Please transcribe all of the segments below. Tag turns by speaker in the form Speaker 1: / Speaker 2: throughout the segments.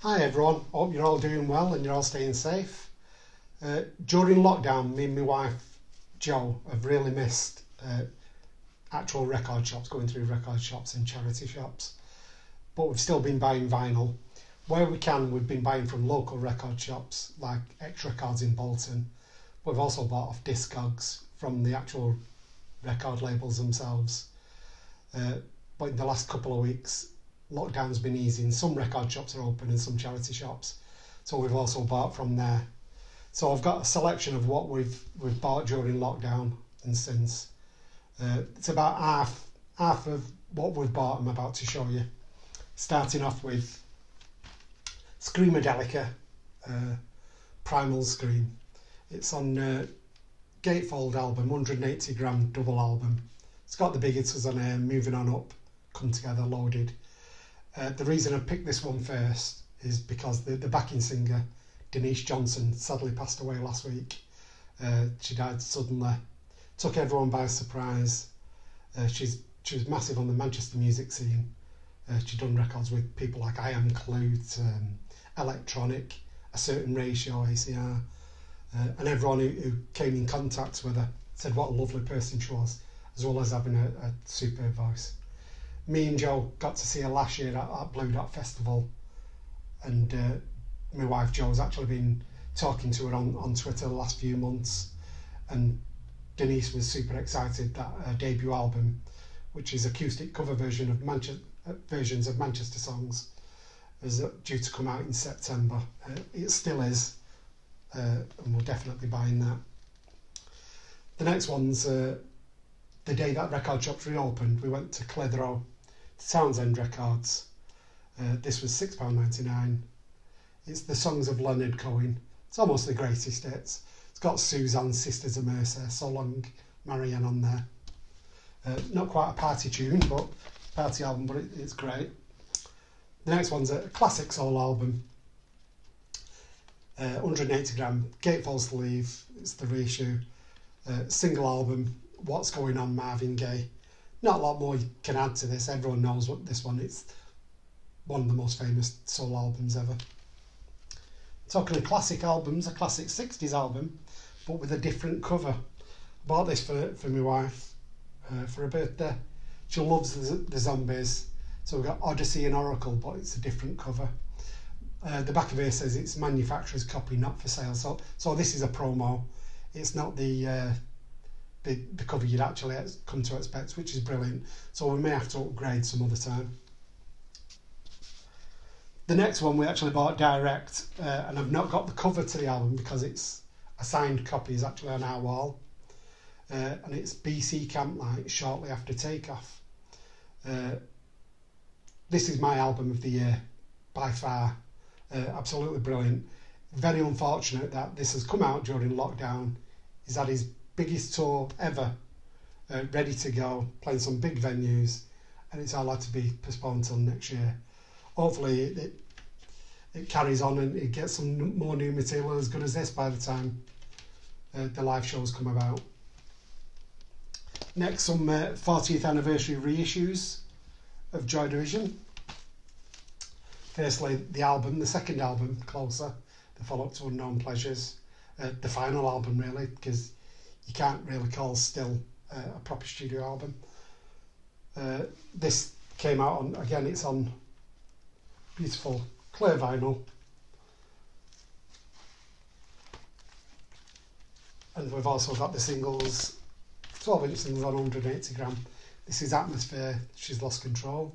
Speaker 1: Hi everyone, hope you're all doing well and you're all staying safe. During lockdown, me and my wife Jo have really missed actual record shops, going through record shops and charity shops. But we've still been buying vinyl. Where we can, we've been buying from local record shops like X Records in Bolton. We've also bought off Discogs from the actual record labels themselves. But in the last couple of weeks, lockdown's been easy and some record shops are open and some charity shops, so we've also bought from there. So I've got a selection of what we've bought during lockdown and since. It's about half of what we've bought I'm about to show you, starting off with Screamadelica, Primal Scream. It's on Gatefold album, 180 gram double album. It's got the big hitters on here, Moving On Up, Come Together, Loaded. The reason I picked this one first is because the backing singer, Denise Johnson, sadly passed away last week. She died suddenly, took everyone by surprise. She was massive on the Manchester music scene. She'd done records with people like I Am Clute, Electronic, A Certain Ratio, ACR, and everyone who came in contact with her said what a lovely person she was, as well as having a superb voice. Me and Jo got to see her last year at Blue Dot Festival, and my wife Jo has actually been talking to her on Twitter the last few months, and Denise was super excited that her debut album, which is acoustic cover versions of Manchester songs, is due to come out in September. It still is, and we're definitely buying that. The next one's the day that record shops reopened, we went to Clitheroe, to Townsend Records. This was £6.99. It's the songs of Leonard Cohen. It's almost the greatest hits. It's got Suzanne, Sisters of Mercy, So Long, Marianne on there. Not quite a party tune, but party album, but it's great. The next one's a classic soul album. 180 gram, Gatefold sleeve. It's the reissue. Single album, What's Going On, Marvin Gaye. Not a lot more you can add to this. Everyone knows what this one is. One of the most famous soul albums ever. Talking of classic albums, a classic 60s album, but with a different cover. Bought this for my wife for her birthday. She loves the zombies. So we've got Odyssey and Oracle, but it's a different cover. The back of here says it's manufacturer's copy, not for sale. So this is a promo. It's not the cover you'd actually come to expect, which is brilliant. So we may have to upgrade some other time. The next one we actually bought direct, and I've not got the cover to the album because it's a signed copy, is actually on our wall. And it's BC Camplight, Shortly After Takeoff. This is my album of the year, by far. Absolutely brilliant. Very unfortunate that this has come out during lockdown. He's had his biggest tour ever, ready to go, playing some big venues, and it's all had to be postponed till next year. Hopefully it carries on and it gets some more new material as good as this by the time the live shows come about. Next, some 40th anniversary reissues of Joy Division. Firstly, the second album, Closer, the follow-up to Unknown Pleasures. The final album, really, because you can't really call Still a proper studio album. This came out on, again, it's on beautiful clear vinyl. And we've also got the singles, 12-inch singles on 180 gram. This is Atmosphere, She's Lost Control.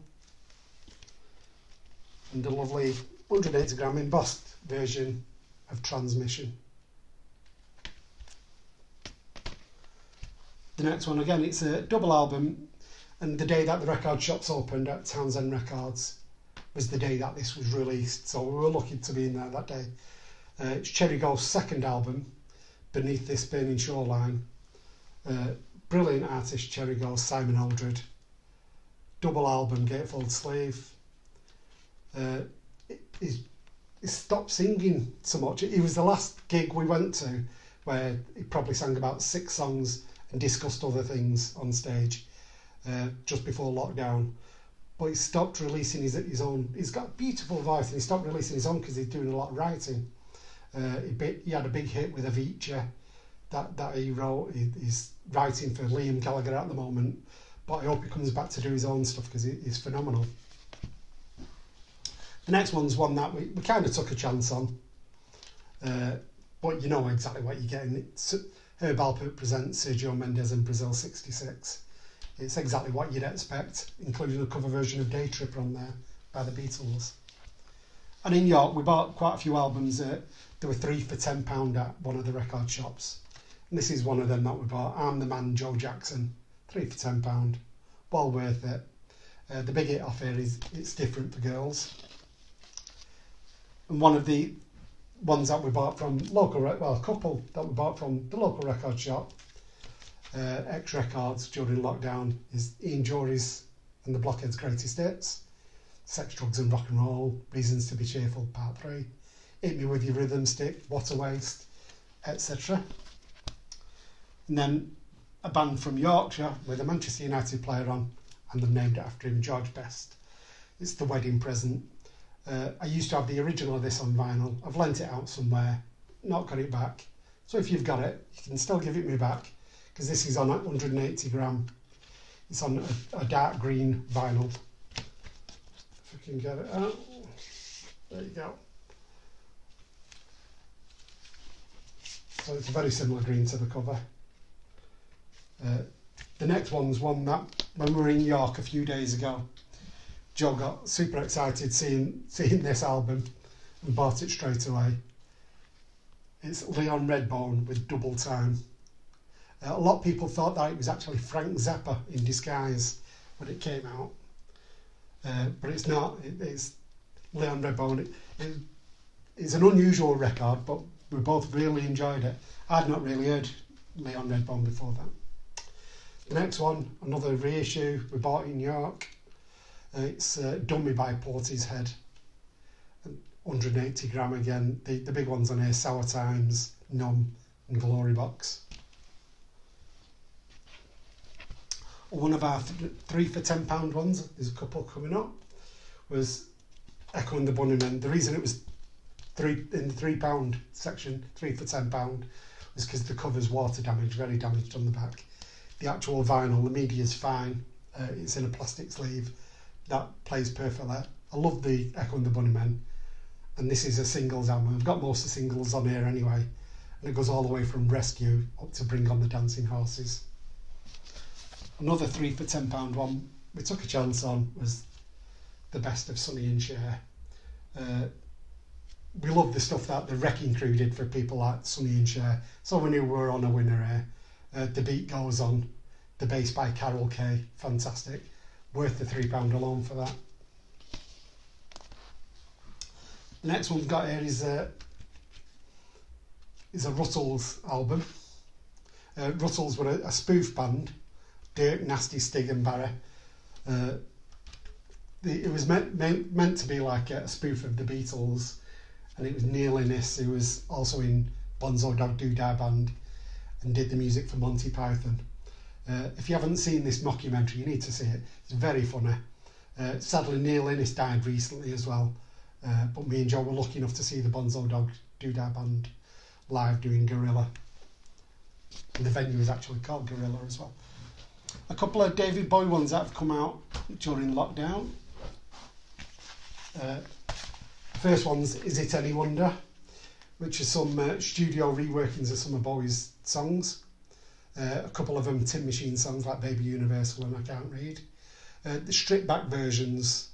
Speaker 1: And the lovely 180 gram embossed version of Transmission. The next one, again, it's a double album, and the day that the record shops opened at Townsend Records was the day that this was released, so we were lucky to be in there that day. It's Cherry Ghost's second album, Beneath This Burning Shoreline. Brilliant artist, Cherry Ghost, Simon Aldred. Double album, Gatefold sleeve. He stopped singing so much. It was the last gig we went to where he probably sang about 6 songs and discussed other things on stage just before lockdown. but he stopped releasing his own. He's got a beautiful voice, and he stopped releasing his own because he's doing a lot of writing. He had a big hit with Avicii that he wrote. He's writing for Liam Gallagher at the moment, but I hope he comes back to do his own stuff because he's phenomenal. The next one's one that we kind of took a chance on, but you know exactly what you're getting. Herb Alpert presents Sergio Mendes and Brazil 66. It's exactly what you'd expect, including a cover version of Day Tripper on there by the Beatles. And in York, we bought quite a few albums. There were 3 for £10 at one of the record shops. And this is one of them that we bought. I'm the Man, Joe Jackson. 3 for £10. Well worth it. The big hit off here is It's Different for Girls. And one of the ones that we bought from a couple that we bought from the local record shop, X Records, during lockdown, is Ian Jury's and the Blockheads' Greatest Hits, Sex, Drugs and Rock and Roll, Reasons to be Cheerful, Part 3, Hit Me With Your Rhythm Stick, What a Waste, etc. And then a band from Yorkshire with a Manchester United player on, and they've named it after him, George Best. It's The Wedding Present. I used to have the original of this on vinyl. I've lent it out somewhere, not got it back. So if you've got it, you can still give it me back, because this is on 180 gram. It's on a dark green vinyl. If I can get it out. There you go. So it's a very similar green to the cover. The next one's one that, when we were in York a few days ago, Joe got super excited seeing this album and bought it straight away. It's Leon Redbone with Double Time. A lot of people thought that it was actually Frank Zappa in disguise when it came out, but it's not. It's Leon Redbone. It's an unusual record, but we both really enjoyed it. I'd not really heard Leon Redbone before that. The next one, another reissue we bought in York. It's Done Me by Portishead, 180 gram again. The big ones on here, Sour Times, Numb and Glory Box. One of our 3 for £10 ones, there's a couple coming up, was Echo and the Bunnymen. The reason it was in the £3 section, 3 for £10, was because the cover's water damaged, very damaged on the back. The actual vinyl, the media's fine. It's in a plastic sleeve. That plays perfectly. I love the Echo and the Bunnymen, and this is a singles album. I've got most of the singles on here anyway, and it goes all the way from Rescue up to Bring on the Dancing Horses. Another 3 for £10 one we took a chance on was The Best of Sonny and Cher. We love the stuff that the Wrecking Crew did for people like Sonny and Cher, so we knew we were on a winner here. The Beat Goes On, the bass by Carol Kay, fantastic. Worth the £3 alone for that. The next one we've got here is a Ruttles album. Ruttles were a spoof band, Dirk, Nasty, Stig and Barry. It was meant to be like a spoof of the Beatles, and it was Neil Innes, who was also in Bonzo Dog Doodah Band and did the music for Monty Python. If you haven't seen this mockumentary, you need to see it. It's very funny. Sadly, Neil Innes died recently as well, but me and Joe were lucky enough to see the Bonzo Dog Doodah Band live doing Gorilla. And the venue is actually called Gorilla as well. A couple of David Bowie ones that have come out during lockdown. First one's Is It Any Wonder, which is some studio reworkings of some of Bowie's songs. A couple of them Tin Machine songs like Baby Universal and I Can't Read. The stripped back versions,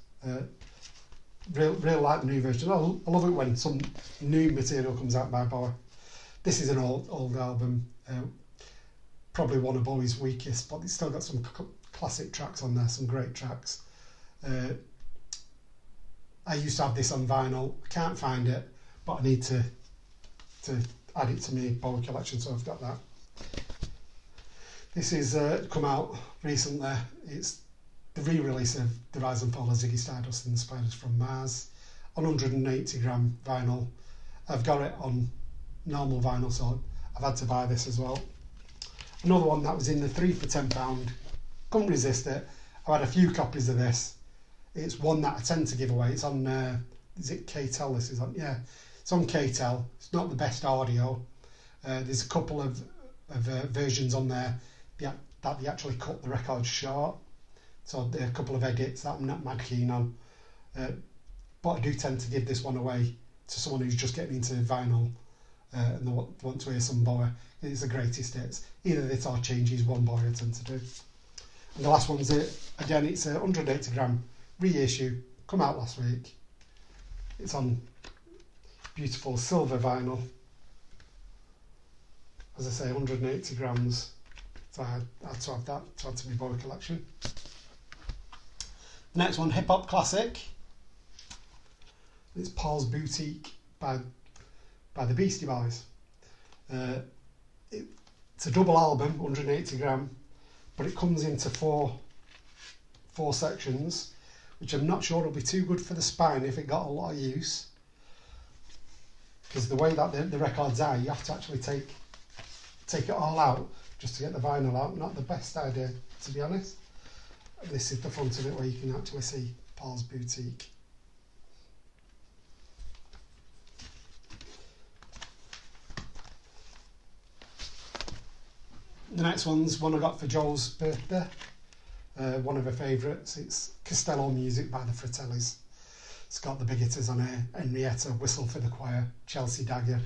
Speaker 1: real like the new version. I love it when some new material comes out by Bowie. This is an old album, probably one of Bowie's weakest, but it's still got some classic tracks on there, some great tracks. I used to have this on vinyl. I can't find it, but I need to add it to my Bowie collection, so I've got that. This is come out recently. It's the re-release of The Rise and Fall of Ziggy Stardust and the Spiders from Mars on 180 gram vinyl. I've got it on normal vinyl, so I've had to buy this as well. Another one that was in the 3 for £10. Couldn't resist it. I had a few copies of this. It's one that I tend to give away. It's on, is it KTEL this is on? Yeah, it's on KTEL. It's not the best audio. There's a couple of versions on there that they actually cut the record short. So there are a couple of edits that I'm not mad keen on. But I do tend to give this one away to someone who's just getting into vinyl and they want to hear some Bowie. It's the greatest hits. Either this or Changes, one Bowie I tend to do. And the last one's it. Again, it's a 180 gram reissue. Come out last week. It's on beautiful silver vinyl. As I say, 180 grams. So I had to have that to add to my Bowie collection. The next one, hip hop classic. It's Paul's Boutique by the Beastie Boys. It's a double album, 180 gram, but it comes into four sections, which I'm not sure will be too good for the spine if it got a lot of use. Because the way that the records are, you have to actually take it all out just to get the vinyl out. Not the best idea, to be honest. This is the front of it where you can actually see Paul's Boutique. The next one's one I got for Joel's birthday. One of her favourites. It's Costello Music by the Fratellis. It's got the big hitters on here. Henrietta, Whistle for the Choir, Chelsea Dagger,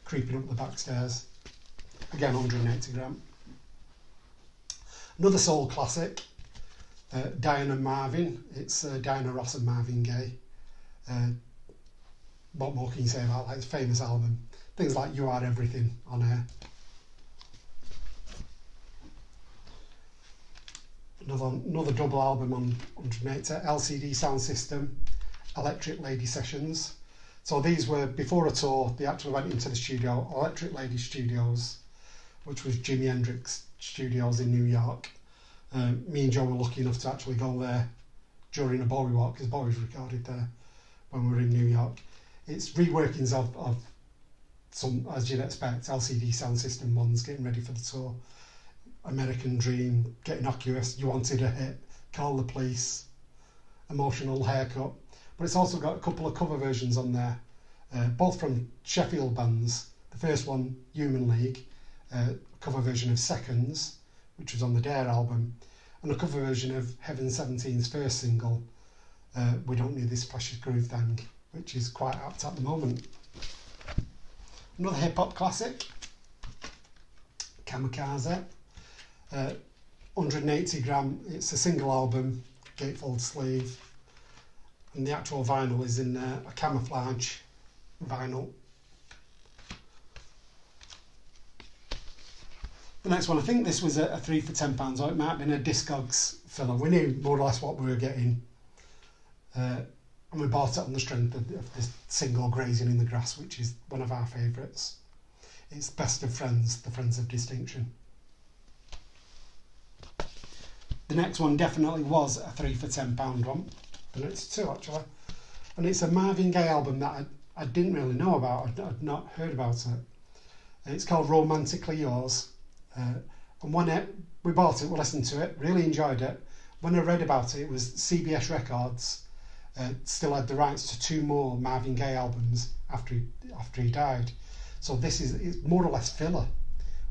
Speaker 1: Creeping Up the Backstairs. Again, 180 gram. Another soul classic, Diana Marvin. It's Diana Ross and Marvin Gaye. What more can you say about that? It's a famous album. Things like You Are Everything on here. Another double album on 180, LCD Sound System, Electric Lady Sessions. So these were, before a tour, they actually went into the studio, Electric Lady Studios, which was Jimi Hendrix Studios in New York. Me and Joe were lucky enough to actually go there during a Bowie walk, because Bowie's recorded there when we were in New York. It's reworkings of some, as you'd expect, LCD Sound System ones, getting ready for the tour. American Dream, Get Innocuous, You Wanted a Hit, Call the Police, Emotional Haircut. But it's also got a couple of cover versions on there, both from Sheffield bands. The first one, Human League, cover version of Seconds, which was on the Dare album, and a cover version of Heaven 17's first single, We Don't Need This Precious Groove Thing, which is quite apt at the moment. Another hip-hop classic, Kamikaze. 180 gram, it's a single album, gatefold sleeve, and the actual vinyl is in a camouflage vinyl. The next one, I think this was a 3 for £10, or it might have been a Discogs filler. We knew more or less what we were getting, and we bought it on the strength of this single, Grazing in the Grass, which is one of our favourites. It's Best of Friends, the Friends of Distinction. The next one definitely was a 3 for £10 one, and it's two actually, and it's a Marvin Gaye album that I didn't really know about. I'd not heard about it. It's called Romantically Yours, and when we bought it, we listened to it, really enjoyed it. When I read about it, it was CBS Records still had the rights to 2 more Marvin Gaye albums after he died. So this is, it's more or less filler,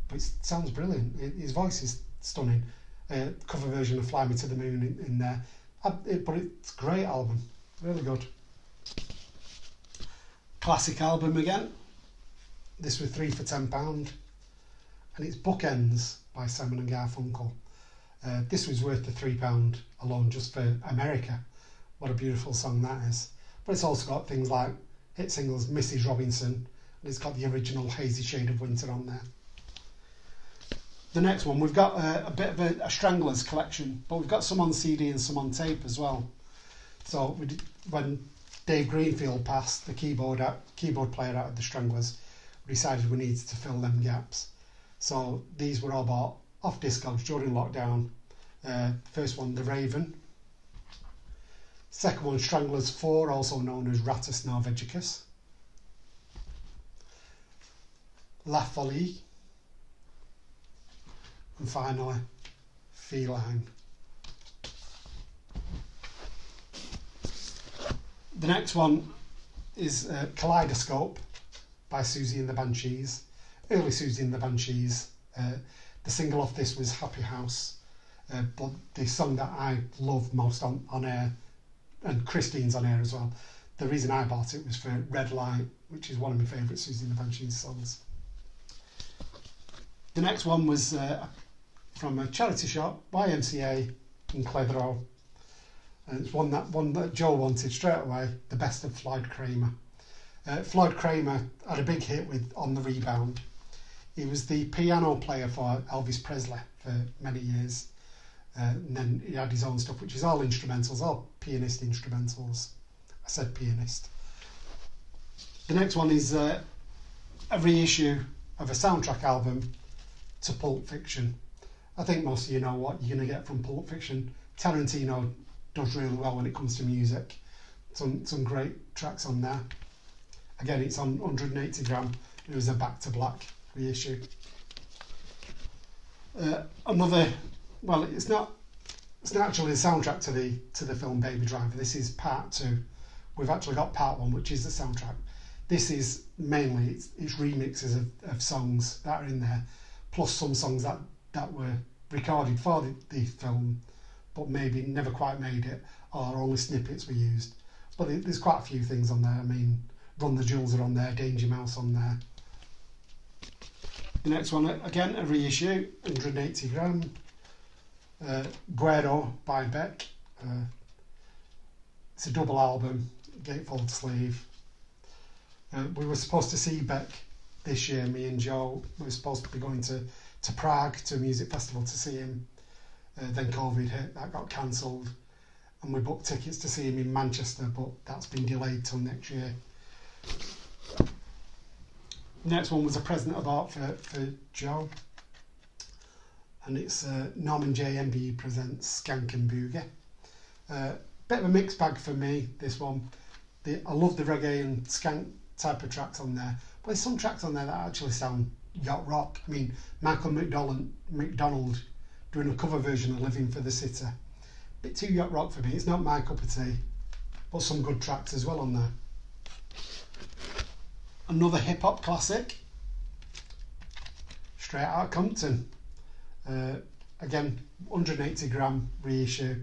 Speaker 1: but it sounds brilliant. His voice is stunning. Cover version of Fly Me to the Moon in there. But it's a great album, really good. Classic album again. This was 3 for £10, and it's Bookends by Simon and Garfunkel. This was worth the £3 alone just for America. What a beautiful song that is. But it's also got things like hit singles Mrs. Robinson, and it's got the original Hazy Shade of Winter on there. The next one, we've got a bit of a Stranglers collection, but we've got some on CD and some on tape as well. So when Dave Greenfield passed, the keyboard player out of the Stranglers, we decided we needed to fill them gaps. So these were all bought off Discogs during lockdown. First one, The Raven. Second one, Stranglers 4, also known as Rattus Norvegicus. La Folie. And finally, Feline. The next one is Kaleidoscope by Susie and the Banshees. Early Susie and the Banshees. The single off this was Happy House. But the song that I love most on air, and Christine's on air as well, the reason I bought it was for Red Light, which is one of my favourite Susie and the Banshees songs. The next one was from a charity shop, YMCA in Clitheroe. And it's one that Joe wanted straight away, The Best of Floyd Kramer. Floyd Kramer had a big hit with On the Rebound. He was the piano player for Elvis Presley for many years. And then he had his own stuff, which is all instrumentals, all pianist instrumentals. I said pianist. The next one is a reissue of a soundtrack album to Pulp Fiction. I think most of you know what you're going to get from Pulp Fiction. Tarantino does really well when it comes to music. Some great tracks on there. Again, it's on 180 gram. It was a Back to Black reissue. It's not actually the soundtrack to the film Baby Driver. This is part 2. We've actually got part 1, which is the soundtrack. This is mainly it's remixes of songs that are in there, plus some songs that were recorded for the film, but maybe never quite made it, or only snippets were used. But there's quite a few things on there. I mean, Run the Jewels are on there, Danger Mouse on there. The next one, again, a reissue, 180 gram. Guero by Beck. It's a double album, gatefold sleeve. We were supposed to see Beck this year, me and Joe. We were supposed to be going to Prague to a music festival to see him. Then COVID hit, that got cancelled. And we booked tickets to see him in Manchester, but that's been delayed till next year. The next one was a present I bought for Joe. And it's Norman J. MBE presents Skank and Boogie. Bit of a mixed bag for me, this one. I love the reggae and skank type of tracks on there, but there's some tracks on there that actually sound yacht rock. I mean, Michael McDonald doing a cover version of Living for the City. Bit too yacht rock for me. It's not my cup of tea, but some good tracks as well on there. Another hip hop classic, Straight Outta Compton. Again, 180 gram reissue.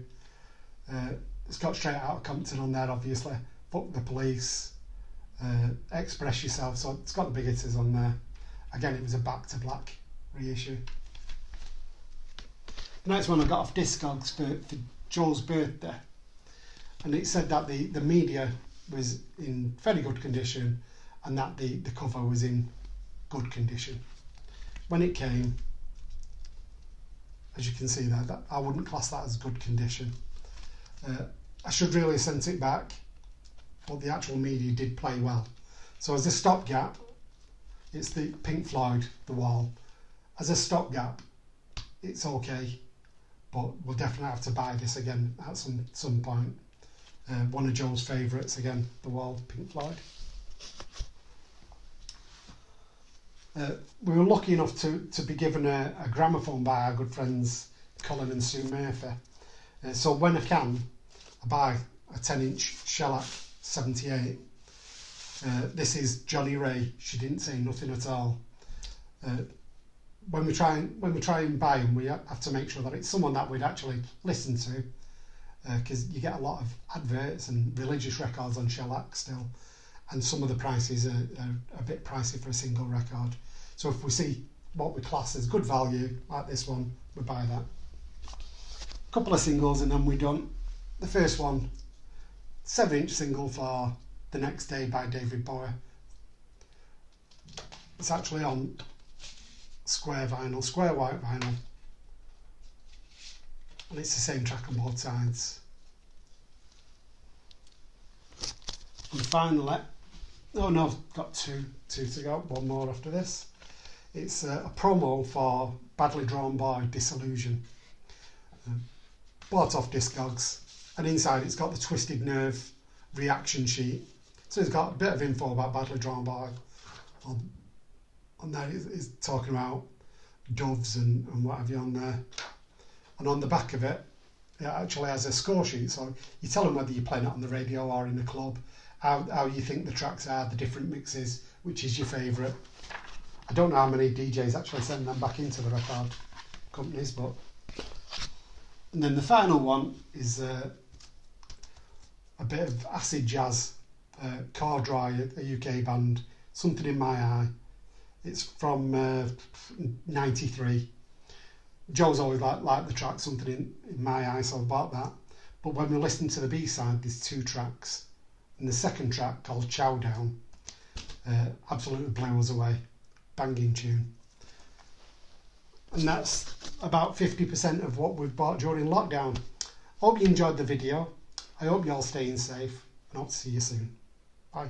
Speaker 1: It's got Straight Outta Compton on there, obviously. Fuck the Police, Express Yourself. So it's got the big hitters on there. Again, it was a Back to Black reissue. The next one I got off Discogs for Joel's birthday, and it said that the media was in very good condition and that the cover was in good condition. When it came, as you can see there, that I wouldn't class that as good condition. I should really have sent it back, but the actual media did play well. So as a stopgap, it's the Pink Floyd, The Wall. As a stopgap, it's okay, but we'll definitely have to buy this again at some point. One of Joe's favourites again, The Wall, Pink Floyd. We were lucky enough to be given a gramophone by our good friends Colin and Sue Murphy. So when I can, I buy a 10-inch shellac 78. This is Johnny Ray, She Didn't Say Nothing at All. When we try and buy them, we have to make sure that it's someone that we'd actually listen to, because you get a lot of adverts and religious records on shellac still, and some of the prices are a bit pricey for a single record. So if we see what we class as good value, like this one, we buy that. A couple of singles and then we're done. The first one, 7-inch single for The Next Day by David Bowie. It's actually on square vinyl, square white vinyl. And it's the same track on both sides. And finally, I've got two to go, one more after this. It's a promo for Badly Drawn Boy, Disillusion. Bought off Discogs, and inside it's got the Twisted Nerve reaction sheet. So it's got a bit of info about Badly Drawn Boy. On there it's talking about doves and what have you on there. And on the back of it, it actually has a score sheet, so you tell them whether you're playing it on the radio or in a club. how you think the tracks are, the different mixes, which is your favourite. I don't know how many DJs actually send them back into the record companies, but... And then the final one is a bit of acid jazz, Cordry, a UK band, Something in My Eye. It's from 93. Joe's always liked the track Something in My Eye, so I bought that. But when we listen to the B-side, there's 2 tracks. And the second track, called Chow Down, absolutely blew us away. Banging tune. And that's about 50% of what we've bought during lockdown. Hope you enjoyed the video. I hope you're all staying safe, and hope to see you soon. Bye.